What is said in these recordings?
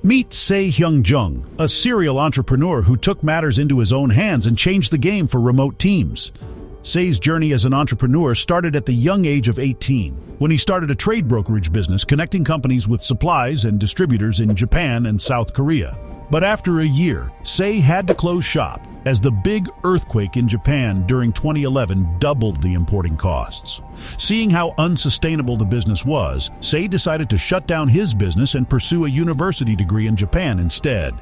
Meet Sae Hyung-jung, a serial entrepreneur who took matters into his own hands and changed the game for remote teams. Sae's journey as an entrepreneur started at the young age of 18, when he started a trade brokerage business connecting companies with supplies and distributors in Japan and South Korea. But after a year, Sae had to close shop, as the big earthquake in Japan during 2011 doubled the importing costs. Seeing how unsustainable the business was, Sae decided to shut down his business and pursue a university degree in Japan instead.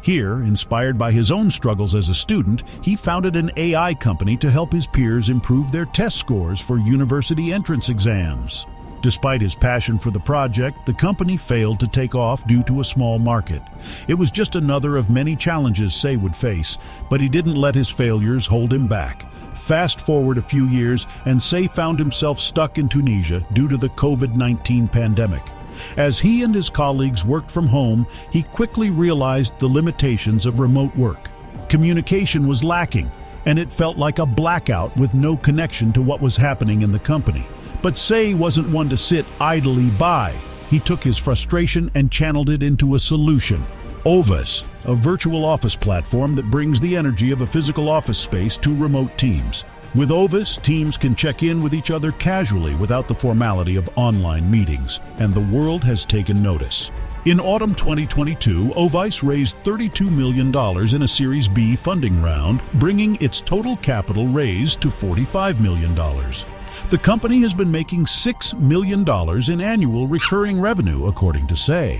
Here, inspired by his own struggles as a student, he founded an AI company to help his peers improve their test scores for university entrance exams. Despite his passion for the project, the company failed to take off due to a small market. It was just another of many challenges Sae would face, but he didn't let his failures hold him back. Fast forward a few years, and Sae found himself stuck in Tunisia due to the COVID-19 pandemic. As he and his colleagues worked from home, he quickly realized the limitations of remote work. Communication was lacking, and it felt like a blackout with no connection to what was happening in the company. But Sae wasn't one to sit idly by. He took his frustration and channeled it into a solution. Ovis, a virtual office platform that brings the energy of a physical office space to remote teams. With Ovis, teams can check in with each other casually without the formality of online meetings, and the world has taken notice. In autumn 2022, Ovis raised $32 million in a Series B funding round, bringing its total capital raised to $45 million. The company has been making $6 million in annual recurring revenue, according to Sae.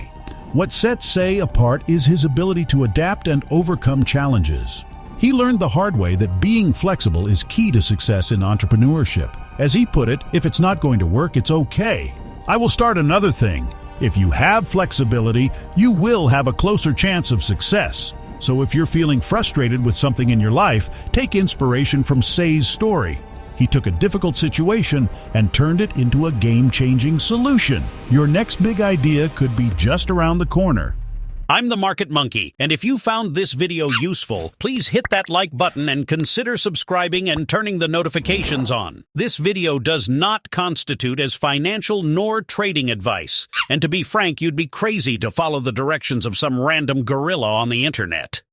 What sets Sae apart is his ability to adapt and overcome challenges. He learned the hard way that being flexible is key to success in entrepreneurship. As he put it, if it's not going to work, it's okay. I will start another thing. If you have flexibility, you will have a closer chance of success. So if you're feeling frustrated with something in your life, take inspiration from Sae's story. He took a difficult situation and turned it into a game-changing solution. Your next big idea could be just around the corner. I'm the Market Monkey, and if you found this video useful, please hit that like button and consider subscribing and turning the notifications on. This video does not constitute as financial nor trading advice, and to be frank, you'd be crazy to follow the directions of some random gorilla on the internet.